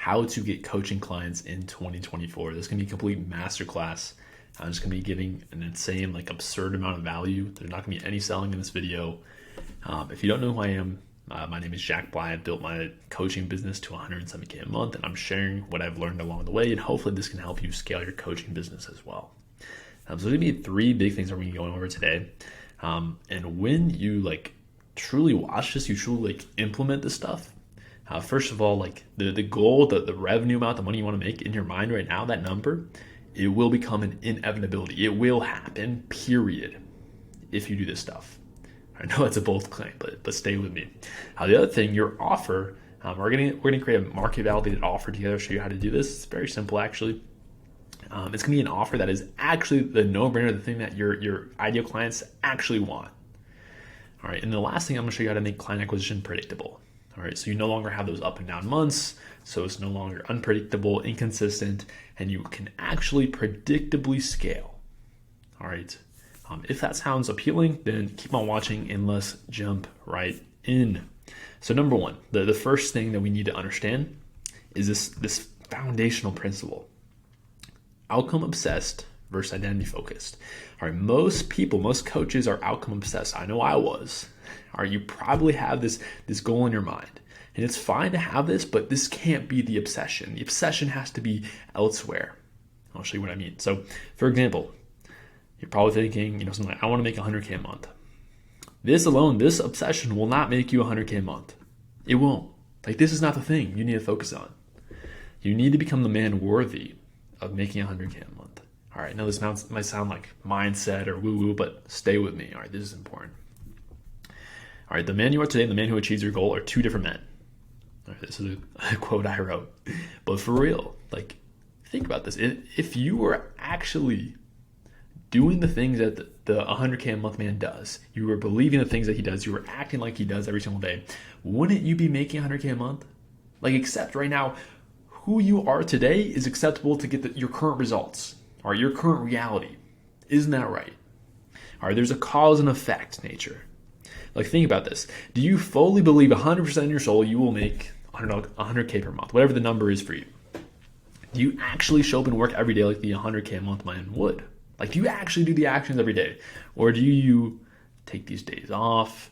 how to get coaching clients in 2024. This is going to be a complete masterclass. I'm just going to be giving an insane, absurd amount of value. There's not going to be any selling in this video. If you don't know who I am, my name is Jack Bly. I've built my coaching business to $170K a month, and I'm sharing what I've learned along the way, and hopefully this can help you scale your coaching business as well. So there's going to be 3 big things that we're going to be going over today. And when you truly watch this, you truly implement this stuff. First of all, the goal, the revenue amount, the money you want to make in your mind right now, that number, it will become an inevitability. It will happen, period, if you do this stuff. I know it's a bold claim, but stay with me. The other thing, your offer, we're gonna create a market validated offer together, show you how to do this. It's very simple, actually. It's gonna be an offer that is actually the no-brainer, the thing that your ideal clients actually want. All right, and the last thing, I'm gonna show you how to make client acquisition predictable. All right, so you no longer have those up and down months, so it's no longer unpredictable, inconsistent, and you can actually predictably scale. All right. If that sounds appealing, then keep on watching and let's jump right in. So number one, the first thing that we need to understand is this foundational principle. Outcome obsessed versus identity focused. All right, most people, most coaches are outcome obsessed. I know I was. All right, you probably have this goal in your mind. And it's fine to have this, but this can't be the obsession. The obsession has to be elsewhere. I'll show you what I mean. So for example, you're probably thinking, something like, I want to make $100K a month. This alone, this obsession will not make you $100K a month. It won't. This is not the thing you need to focus on. You need to become the man worthy of making $100K a month. All right, now this might sound like mindset or woo-woo, but stay with me. All right, this is important. All right, the man you are today and the man who achieves your goal are 2 different men. All right, this is a quote I wrote. But for real, think about this. If you were actually doing the things that the 100K a month man does, you were believing the things that he does, you were acting like he does every single day, wouldn't you be making 100K a month? Except right now, who you are today is acceptable to get your current results, or your current reality. Isn't that right? All right, there's a cause and effect nature. Think about this. Do you fully believe 100% in your soul you will make 100K per month, whatever the number is for you? Do you actually show up and work every day like the 100K a month man would? Do you actually do the actions every day? Or do you take these days off?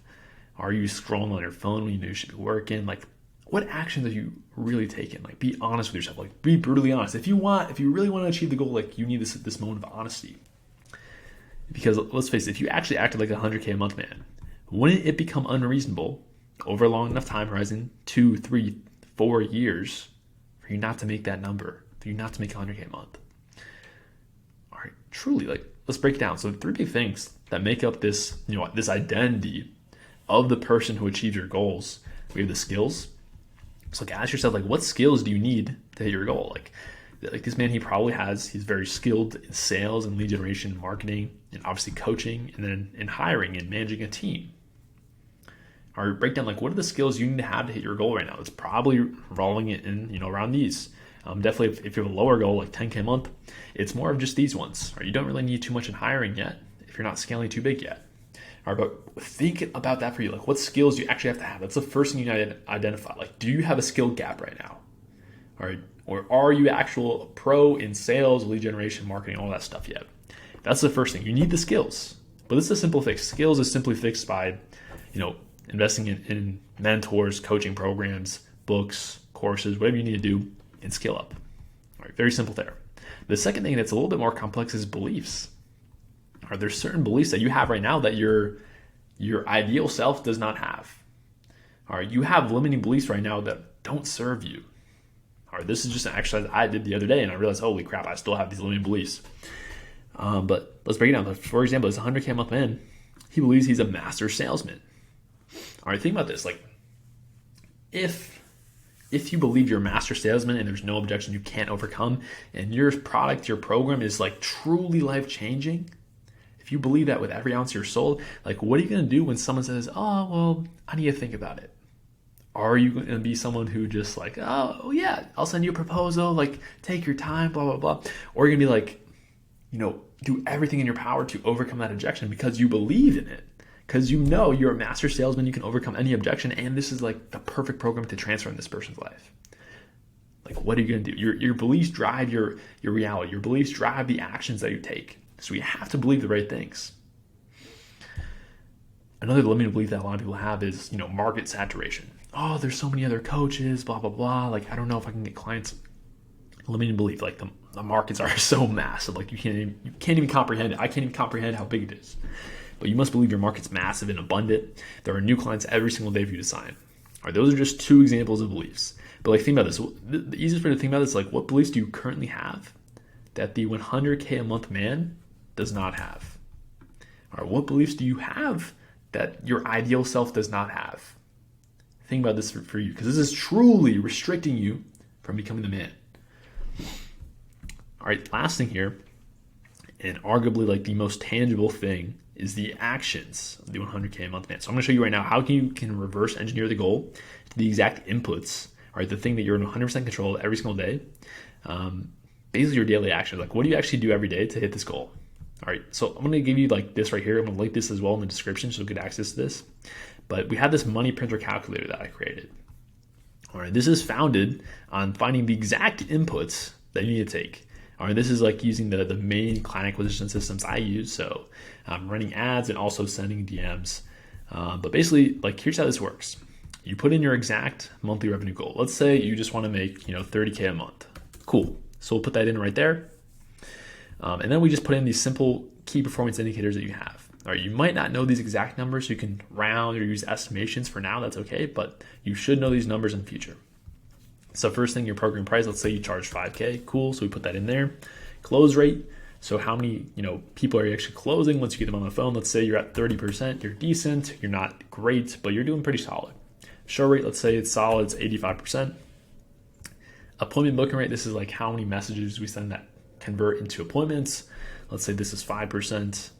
Are you scrolling on your phone when you know you should be working? What actions are you really taking? Be honest with yourself. Be brutally honest. If you really want to achieve the goal, you need this moment of honesty. Because let's face it, if you actually acted like a 100K a month man, wouldn't it become unreasonable over a long enough time horizon, 2, 3, 4 years, for you not to make that number, for you not to make 100K a month? Truly, let's break it down. So 3 big things that make up this, this identity of the person who achieves your goals. We have the skills. So ask yourself, what skills do you need to hit your goal? This man, he's very skilled in sales and lead generation and marketing, and obviously coaching, and then in hiring and managing a team. Or break down, what are the skills you need to have to hit your goal right now? It's probably revolving it in, around these. Definitely, if you have a lower goal, 10K a month, it's more of just these ones. Or you don't really need too much in hiring yet if you're not scaling too big yet. All right, but think about that for you. What skills do you actually have to have? That's the first thing you need to identify. Do you have a skill gap right now? All right, or are you actual pro in sales, lead generation, marketing, all that stuff yet? That's the first thing. You need the skills. But this is a simple fix. Skills is simply fixed by, investing in mentors, coaching programs, books, courses, whatever you need to do, and scale up. All right, very simple there. The second thing that's a little bit more complex is beliefs. Are there certain beliefs that you have right now that your ideal self does not have? All right, you have limiting beliefs right now that don't serve you. All right, this is just an exercise I did the other day, and I realized, holy crap, I still have these limiting beliefs. But let's break it down. For example, this 100K a month man, he believes he's a master salesman. All right, think about this. If you believe you're a master salesman and there's no objection you can't overcome, and your product, your program is truly life-changing, if you believe that with every ounce of your soul, what are you going to do when someone says, oh, well, I need to think about it? Are you going to be someone who just oh, yeah, I'll send you a proposal, take your time, blah, blah, blah? Or are you going to be do everything in your power to overcome that objection because you believe in it? Because you're a master salesman, you can overcome any objection, and this is the perfect program to transform this person's life. what are you going to do? Your beliefs drive your reality. Your beliefs drive the actions that you take. So you have to believe the right things. Another limiting belief that a lot of people have is, market saturation. Oh, there's so many other coaches, blah, blah, blah. Like, I don't know if I can get clients. Limiting belief, like the markets are so massive. Like you can't even comprehend it. I can't even comprehend how big it is. But you must believe your market's massive and abundant. There are new clients every single day for you to sign. All right, those are just two examples of beliefs. But like, think about this. The easiest way to think about this is like, what beliefs do you currently have that the 100K a month man does not have? All right, what beliefs do you have that your ideal self does not have? Think about this for you, because this is truly restricting you from becoming the man. All right, last thing here, and arguably like the most tangible thing, is the actions of the 100K a month man. So I'm going to show you right now how you can reverse engineer the goal to the exact inputs, all right, the thing that you're in 100% control of every single day. Basically your daily actions, like what do you actually do every day to hit this goal? All right, so I'm going to give you like this right here. I'm going to link this as well in the description so you get access to this. But we have this money printer calculator that I created. All right, this is founded on finding the exact inputs that you need to take. All right, this is like using the main client acquisition systems I use. So running ads and also sending DMs. But basically, like, here's how this works. You put in your exact monthly revenue goal. Let's say you just want to make, 30K a month. Cool. So we'll put that in right there. And then we just put in these simple key performance indicators that you have. All right, you might not know these exact numbers, so you can round or use estimations for now. That's okay, but you should know these numbers in the future. So first thing, your program price, let's say you charge 5K. Cool, so we put that in there. Close rate, so how many people are you actually closing once you get them on the phone? Let's say you're at 30%, you're decent, you're not great, but you're doing pretty solid. Show rate, let's say it's solid, it's 85%. Appointment booking rate, this is like how many messages we send that convert into appointments. Let's say this is 5%.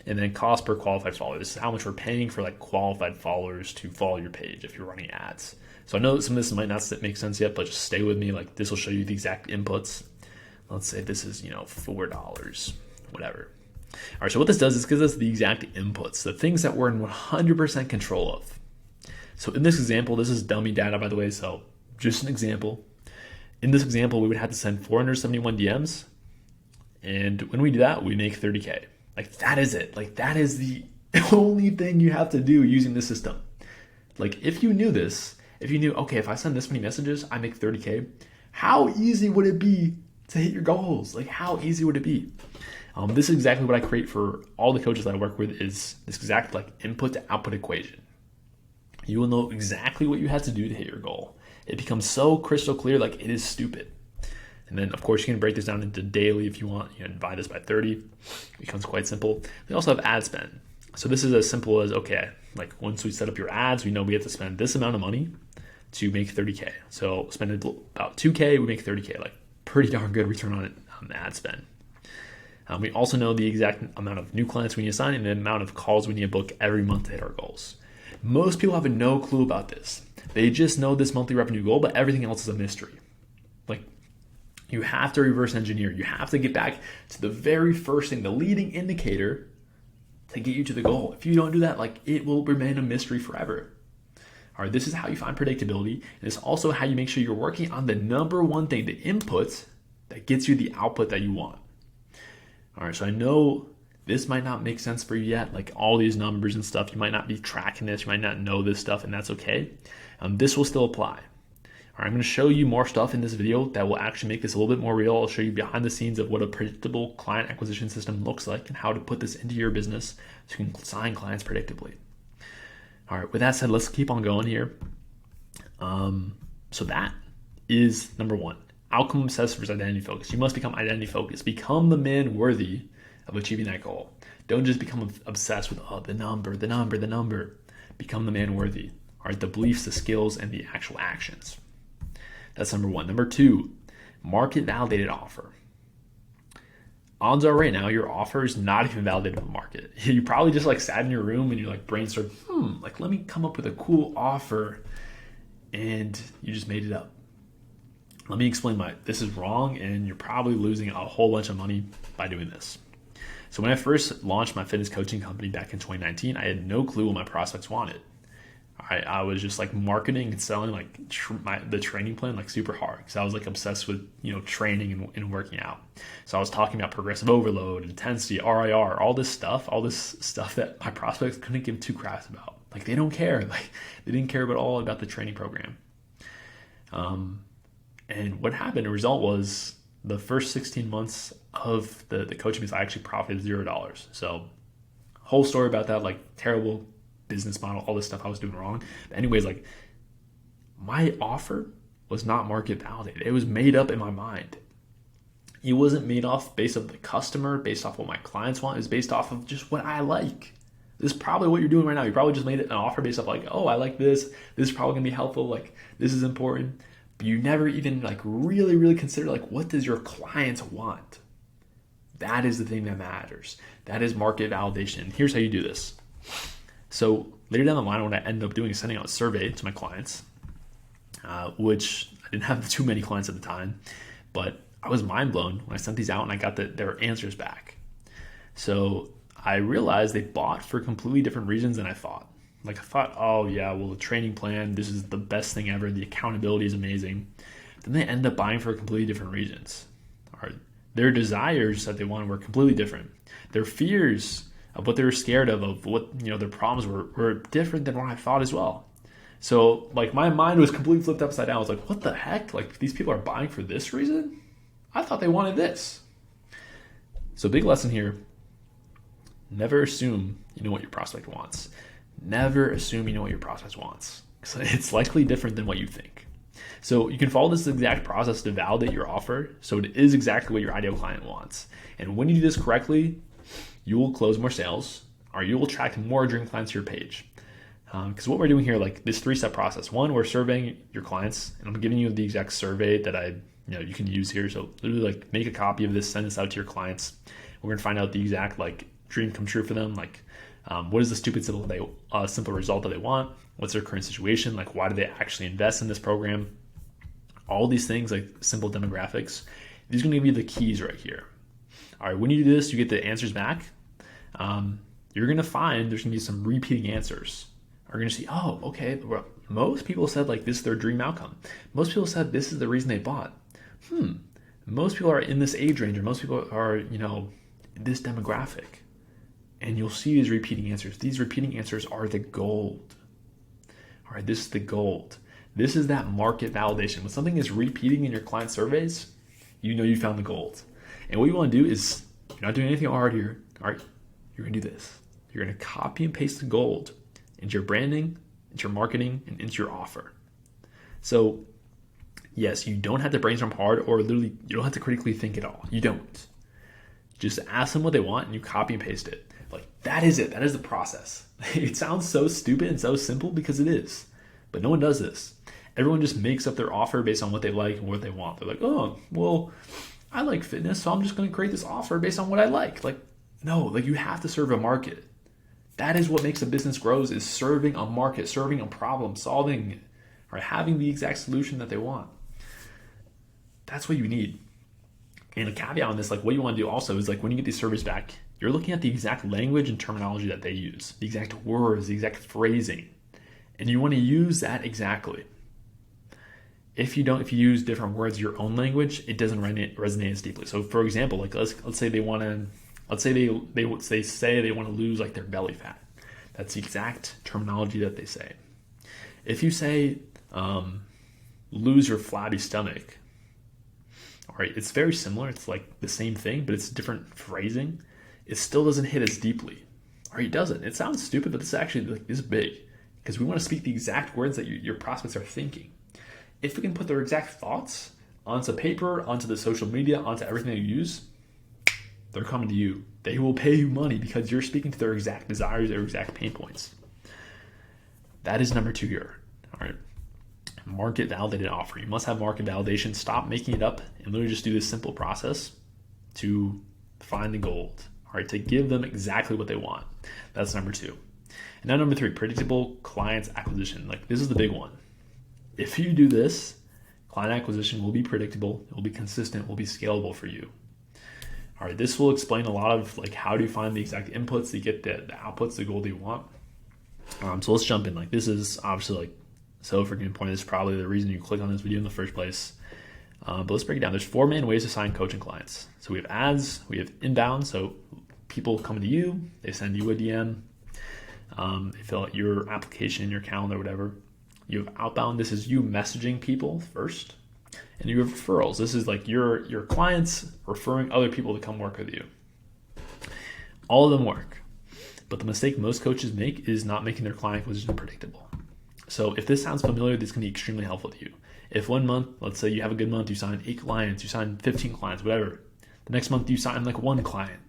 And then cost per qualified follower. This is how much we're paying for like qualified followers to follow your page if you're running ads. So I know that some of this might not make sense yet, but just stay with me. Like, this will show you the exact inputs. Let's say this is, $4, whatever. All right, so what this does is gives us the exact inputs, the things that we're in 100% control of. So in this example, this is dummy data, by the way, so just an example. In this example, we would have to send 471 DMs. And when we do that, we make 30K. Like, that is it. Like, that is the only thing you have to do using this system. Like, if you knew this, if you knew, okay, if I send this many messages, I make 30K, how easy would it be to hit your goals? Like, how easy would it be? This is exactly what I create for all the coaches that I work with, is this exact like input to output equation. You will know exactly what you have to do to hit your goal. It becomes so crystal clear, like it is stupid. And then, of course, you can break this down into daily if you want. Divide this by 30. It becomes quite simple. We also have ad spend. So this is as simple as, okay, like once we set up your ads, we know we have to spend this amount of money to make 30K. So spend about 2K, we make 30K. Like, pretty darn good return on it, ad spend. We also know the exact amount of new clients we need to sign and the amount of calls we need to book every month to hit our goals. Most people have no clue about this. They just know this monthly revenue goal, but everything else is a mystery. Like, you have to reverse engineer. You have to get back to the very first thing, the leading indicator to get you to the goal. If you don't do that, like, it will remain a mystery forever. All right, this is how you find predictability. And it's also how you make sure you're working on the number one thing, the input that gets you the output that you want. All right, so I know this might not make sense for you yet, like all these numbers and stuff. You might not be tracking this. You might not know this stuff, and that's okay. This will still apply. All right, I'm going to show you more stuff in this video that will actually make this a little bit more real. I'll show you behind the scenes of what a predictable client acquisition system looks like and how to put this into your business so you can sign clients predictably. All right, with that said, let's keep on going here. So that is number one. Outcome obsessed versus identity focused. You must become identity focused. Become the man worthy of achieving that goal. Don't just become obsessed with the number. Become the man worthy. All right, the beliefs, the skills, and the actual actions. That's number one. Number two, market validated offer. Odds are right now your offer is not even validated in the market. You probably just like sat in your room and you're like brainstormed, like let me come up with a cool offer, and you just made it up. Let me explain why this is wrong, and you're probably losing a whole bunch of money by doing this. So when I first launched my fitness coaching company back in 2019, I had no clue what my prospects wanted. All I was just like marketing and selling like the training plan like super hard because I was like obsessed with training and working out. So I was talking about progressive overload, intensity, RIR, all this stuff that my prospects couldn't give two craps about. Like they don't care. Like they didn't care at all about the training program. And what happened, the result was the first 16 months of the coaching business, I actually profited $0. So whole story about that, like terrible business model, all this stuff I was doing wrong. But anyways, like my offer was not market validated. It was made up in my mind. It wasn't made off based off the customer, based off what my clients want. It was based off of just what I like. This is probably what you're doing right now. You probably just made it an offer based off like, oh, I like this. This is probably gonna be helpful. Like this is important. But you never even like really, really consider like what does your clients want? That is the thing that matters. That is market validation. And here's how you do this. So later down the line, what I ended up doing is sending out a survey to my clients, which I didn't have too many clients at the time, but I was mind blown when I sent these out and I got their answers back. So I realized they bought for completely different reasons than I thought. Like I thought, oh yeah, well the training plan, this is the best thing ever. The accountability is amazing. Then they end up buying for completely different reasons. Or their desires that they wanted were completely different. Their fears of what they were scared of what their problems were different than what I thought as well. So like my mind was completely flipped upside down. I was like, what the heck? Like these people are buying for this reason? I thought they wanted this. So big lesson here. Never assume you know what your prospect wants. Never assume you know what your prospect wants. It's likely different than what you think. So you can follow this exact process to validate your offer so it is exactly what your ideal client wants. And when you do this correctly, you will close more sales or you will attract more dream clients to your page. Because what we're doing here, like this 3-step process. One, we're surveying your clients, and I'm giving you the exact survey that you can use here. So literally like make a copy of this, send this out to your clients. We're gonna find out the exact like dream come true for them. Like what is the stupid simple result that they want? What's their current situation? Like why do they actually invest in this program? All these things like simple demographics. These are gonna give you the keys right here. All right, when you do this, you get the answers back. You're gonna find there's gonna be some repeating answers. Are gonna see, oh, okay, well, most people said like this is their dream outcome. Most people said this is the reason they bought. Most people are in this age range, or most people are, this demographic. And you'll see these repeating answers. These repeating answers are the gold. All right, this is the gold. This is that market validation. When something is repeating in your client surveys, you know you found the gold. And what you want to do is, you're not doing anything hard here. All right, you're going to do this. You're going to copy and paste the gold into your branding, into your marketing, and into your offer. So yes, you don't have to brainstorm hard, or literally you don't have to critically think at all. You don't. Just ask them what they want and you copy and paste it. Like that is it. That is the process. It sounds so stupid and so simple because it is, but no one does this. Everyone just makes up their offer based on what they like and what they want. They're like, oh, well, I like fitness, so I'm just going to create this offer based on what I like. Like, no, like you have to serve a market. That is what makes a business grows, is serving a market, serving a problem, solving, or having the exact solution that they want. That's what you need. And a caveat on this, like what you want to do also is like when you get these surveys back, you're looking at the exact language and terminology that they use, the exact words, the exact phrasing, and you want to use that exactly. If you use different words, your own language, it doesn't resonate as deeply. So for example, like let's say they want to, they say they want to lose like their belly fat. That's the exact terminology that they say. If you say lose your flabby stomach, all right, it's very similar. It's like the same thing, but it's different phrasing. It still doesn't hit as deeply. Or it doesn't. It sounds stupid, but this is actually like this big, because we want to speak the exact words that your prospects are thinking. If we can put their exact thoughts onto paper, onto the social media, onto everything they use, they're coming to you. They will pay you money because you're speaking to their exact desires, their exact pain points. That is number 2 here. All right. Market validated offer. You must have market validation. Stop making it up and literally just do this simple process to find the gold. All right, to give them exactly what they want. That's number 2. And now number 3, predictable client acquisition. Like this is the big one. If you do this, client acquisition will be predictable, it will be consistent, it will be scalable for you. All right, this will explain a lot of like how do you find the exact inputs to get the outputs, the goal that you want. So let's jump in. Like, this is obviously like so freaking important. This is probably the reason you click on this video in the first place. But let's break it down. There's 4 main ways to sign coaching clients. So we have ads, we have inbound. So people come to you, they send you a DM, they fill out your application, your calendar, whatever. You have outbound. This is you messaging people first. And you have referrals. This is like your clients referring other people to come work with you. All of them work. But the mistake most coaches make is not making their client acquisition predictable. So if this sounds familiar, this can be extremely helpful to you. If one month, let's say you have a good month, you sign 8 clients, you sign 15 clients, whatever. The next month you sign like 1 client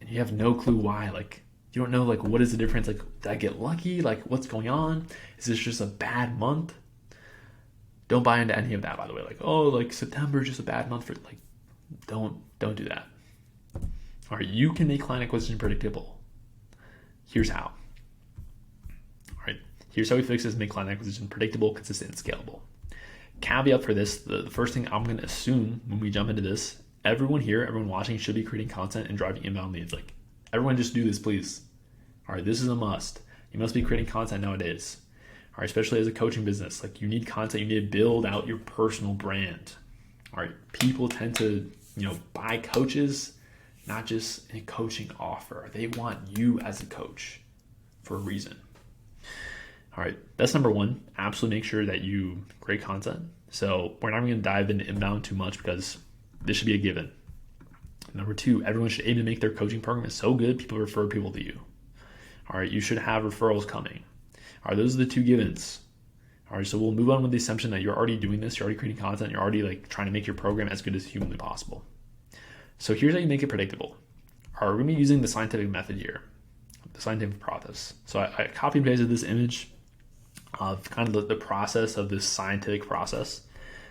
and you have no clue why. Like, you don't know, like, what is the difference? Like, did I get lucky? Like, what's going on? Is this just a bad month? Don't buy into any of that, by the way. Like, oh, like September is just a bad month for, like, don't do that. All right, you can make client acquisition predictable. Here's how. All right, here's how we fix this, make client acquisition predictable, consistent, and scalable. Caveat for this, the first thing I'm going to assume when we jump into this, everyone watching should be creating content and driving inbound leads. Like, everyone just do this, please. All right, this is a must. You must be creating content nowadays. All right, especially as a coaching business. Like, you need content, you need to build out your personal brand. All right, people tend to, buy coaches, not just a coaching offer. They want you as a coach for a reason. All right, that's number 1. Absolutely make sure that you create content. So we're not even going to dive into inbound too much because this should be a given. Number 2, everyone should aim to make their coaching program so good people refer people to you. All right, you should have referrals coming. All right, those are the 2 givens. All right, so we'll move on with the assumption that you're already doing this, you're already creating content, you're already like trying to make your program as good as humanly possible. So here's how you make it predictable. All right, we're going to be using the scientific method here, the scientific process. So I copy and pasted this image of kind of the process of this scientific process.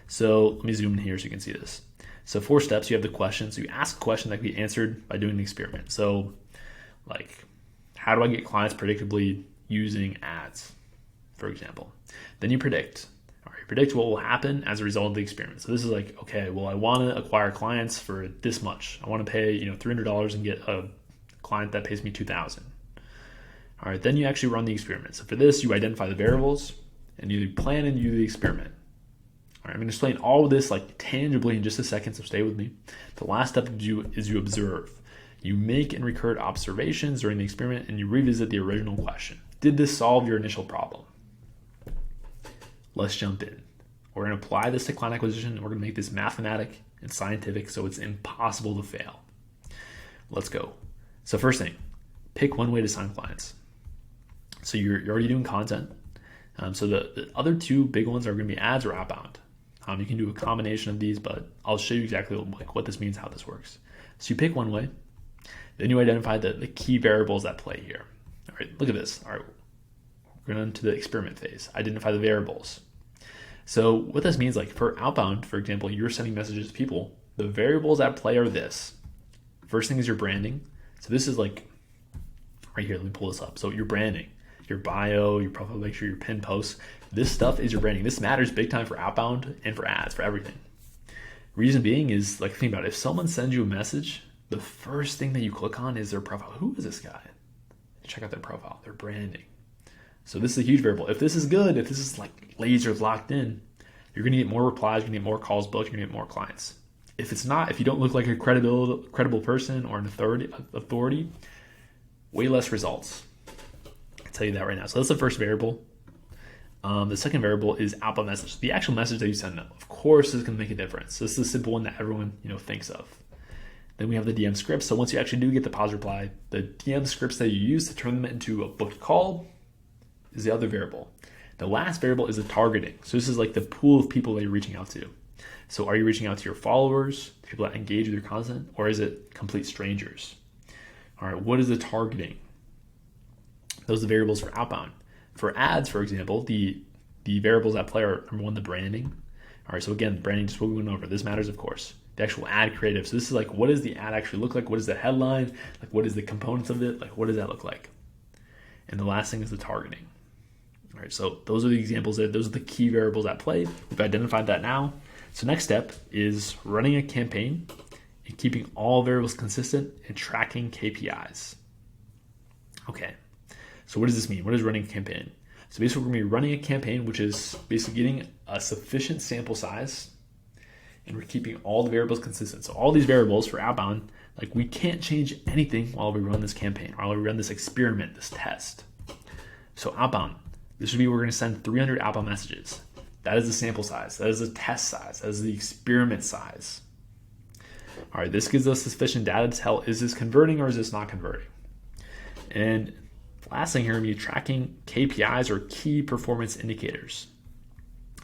So let me zoom in here so you can see this. So 4 steps, you have the question. So you ask a question that can be answered by doing an experiment. So like, how do I get clients predictably using ads, for example? Then you predict. All right, you predict what will happen as a result of the experiment. So this is like, okay, well, I want to acquire clients for this much. I want to pay, $300 and get a client that pays me $2,000. All right, then you actually run the experiment. So for this, you identify the variables and you plan and you do the experiment. All right, I'm going to explain all of this like tangibly in just a second, so stay with me. The last step is you observe. You make and record observations during the experiment and you revisit the original question. Did this solve your initial problem? Let's jump in. We're going to apply this to client acquisition and we're going to make this mathematic and scientific so it's impossible to fail. Let's go. So first thing, pick one way to sign clients. So you're already doing content. So the other 2 big ones are going to be ads or outbound. You can do a combination of these, but I'll show you exactly what this means, how this works. So you pick one way. Then you identify the key variables at play here. All right, look at this. All right, we're going into the experiment phase. Identify the variables. So what this means, like for outbound, for example, you're sending messages to people. The variables at play are this. First thing is your branding. So this is like, right here, let me pull this up. So your branding, your bio, your profile picture, your pin posts. This stuff is your branding. This matters big time for outbound and for ads, for everything. Reason being is, like, think about it. If someone sends you a message, the first thing that you click on is their profile. Who is this guy? Check out their profile, their branding. So this is a huge variable. If this is good, if this is like laser locked in, you're going to get more replies, you're going to get more calls booked, you're going to get more clients. If it's not, if you don't look like a credible person or an authority, way less results. I'll tell you that right now. So that's the first variable. The second variable is outbound message. The actual message that you send them, of course, is going to make a difference. This is the simple one that everyone thinks of. Then we have the DM scripts. So once you actually do get the pause reply, the DM scripts that you use to turn them into a booked call is the other variable. The last variable is the targeting. So this is like the pool of people that you're reaching out to. So are you reaching out to your followers, people that engage with your content, or is it complete strangers? All right, what is the targeting? Those are the variables for outbound. For ads, for example, the variables at play are, number one, the branding. All right, so again, branding, just what we went over. This matters, of course. The actual ad creative. So this is like, what does the ad actually look like? What is the headline? Like, what is the components of it? Like, what does that look like? And the last thing is the targeting. All right, so those are the examples. Those are the key variables at play. We've identified that now. So next step is running a campaign and keeping all variables consistent and tracking KPIs. Okay, So what does this mean? What is running a campaign? So basically, we're going to be running a campaign, which is basically getting a sufficient sample size, and we're keeping all the variables consistent. So all these variables for outbound, like we can't change anything while we run this campaign, while we run this experiment, this test. So outbound, this would be we're going to send 300 outbound messages. That is the sample size. That is the test size. That is the experiment size. All right, this gives us sufficient data to tell, is this converting or is this not converting? And last thing here, we're going to be tracking KPIs or key performance indicators.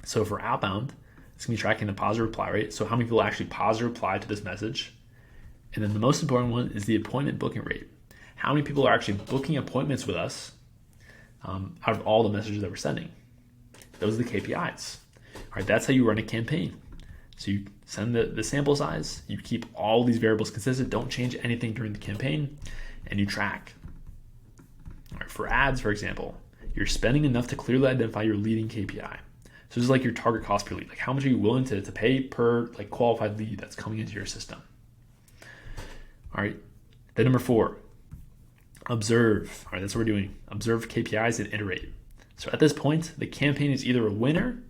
So for outbound, it's going to be tracking the positive reply rate. So how many people actually positive reply to this message? And then the most important one is the appointment booking rate. How many people are actually booking appointments with us out of all the messages that we're sending? Those are the KPIs. All right, that's how you run a campaign. So you send the sample size, you keep all these variables consistent, don't change anything during the campaign, and you track. All right, for ads, for example, you're spending enough to clearly identify your leading KPI. So this is like your target cost per lead. Like how much are you willing to pay per like qualified lead that's coming into your system? All right, then number 4, observe. All right, that's what we're doing. Observe KPIs and iterate. So at this point, the campaign is either a winner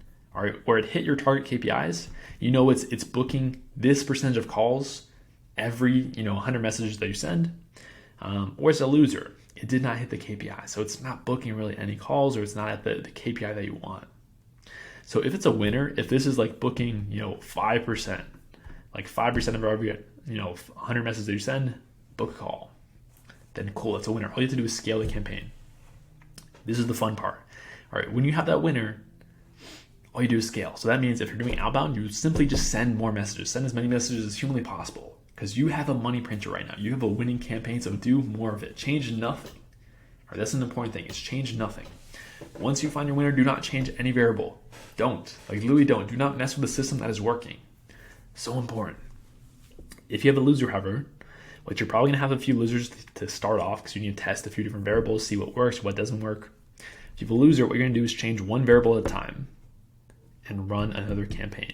or it hit your target KPIs. You know it's booking this percentage of calls every 100 messages that you send, or it's a loser. It did not hit the KPI, so it's not booking really any calls, or it's not at the KPI that you want. So if it's a winner, if this is like booking 5%, like 5% of every 100 messages that you send, book a call, then cool, that's a winner. All you have to do is scale the campaign. This is the fun part. All right, when you have that winner, all you do is scale. So that means if you're doing outbound, you simply just send more messages. Send as many messages as humanly possible because you have a money printer right now. You have a winning campaign, so do more of it. Change nothing. All right, that's an important thing. It's change nothing. Once you find your winner, do not change any variable. Don't. Like literally don't. Do not mess with the system that is working. So important. If you have a loser, however, which you're probably going to have a few losers to start off because you need to test a few different variables, see what works, what doesn't work. If you have a loser, what you're going to do is change one variable at a time and run another campaign.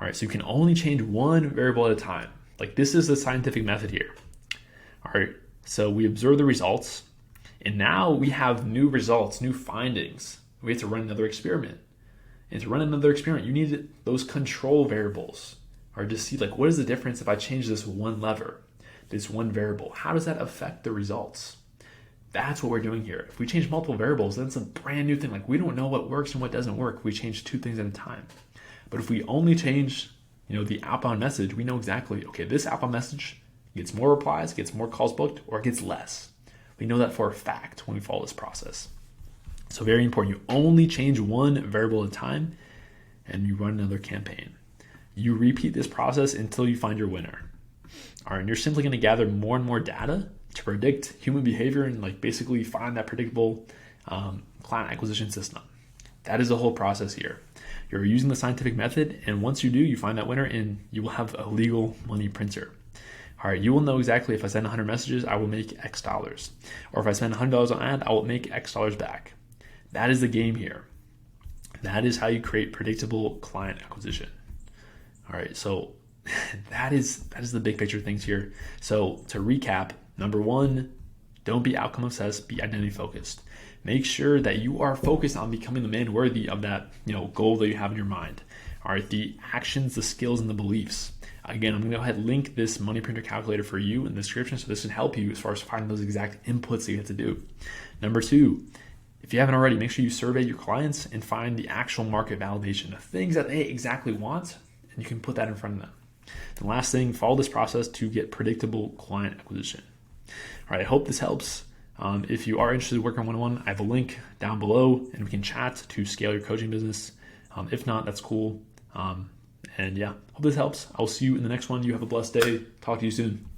All right, so you can only change one variable at a time. Like this is the scientific method here. All right, so we observe the results, and now we have new results, new findings. We have to run another experiment. And to run another experiment, you need those control variables, or just see like what is the difference if I change this one lever, this one variable? How does that affect the results? That's what we're doing here. If we change multiple variables, then it's a brand new thing. Like we don't know what works and what doesn't work. We change 2 things at a time. But if we only change, the outbound message, we know exactly, okay, this outbound message gets more replies, gets more calls booked, or it gets less. We know that for a fact when we follow this process. So very important. You only change one variable at a time and you run another campaign. You repeat this process until you find your winner. All right, and you're simply going to gather more and more data to predict human behavior and like basically find that predictable client acquisition system. That is the whole process here. You're using the scientific method, and once you do, you find that winner and you will have a legal money printer. All right, you will know exactly if I send 100 messages, I will make X dollars. Or if I spend $100 on ad, I will make X dollars back. That is the game here. That is how you create predictable client acquisition. All right, so that is the big picture things here. So to recap, number 1, don't be outcome obsessed, be identity focused. Make sure that you are focused on becoming the man worthy of that goal that you have in your mind. All right, the actions, the skills, and the beliefs. Again, I'm going to go ahead and link this money printer calculator for you in the description, so this can help you as far as finding those exact inputs that you have to do. Number 2, if you haven't already, make sure you survey your clients and find the actual market validation, the things that they exactly want, and you can put that in front of them. The last thing, follow this process to get predictable client acquisition. All right, I hope this helps. If you are interested in working on one-on-one, I have a link down below and we can chat to scale your coaching business. If not, that's cool. And yeah, hope this helps. I'll see you in the next one. You have a blessed day. Talk to you soon.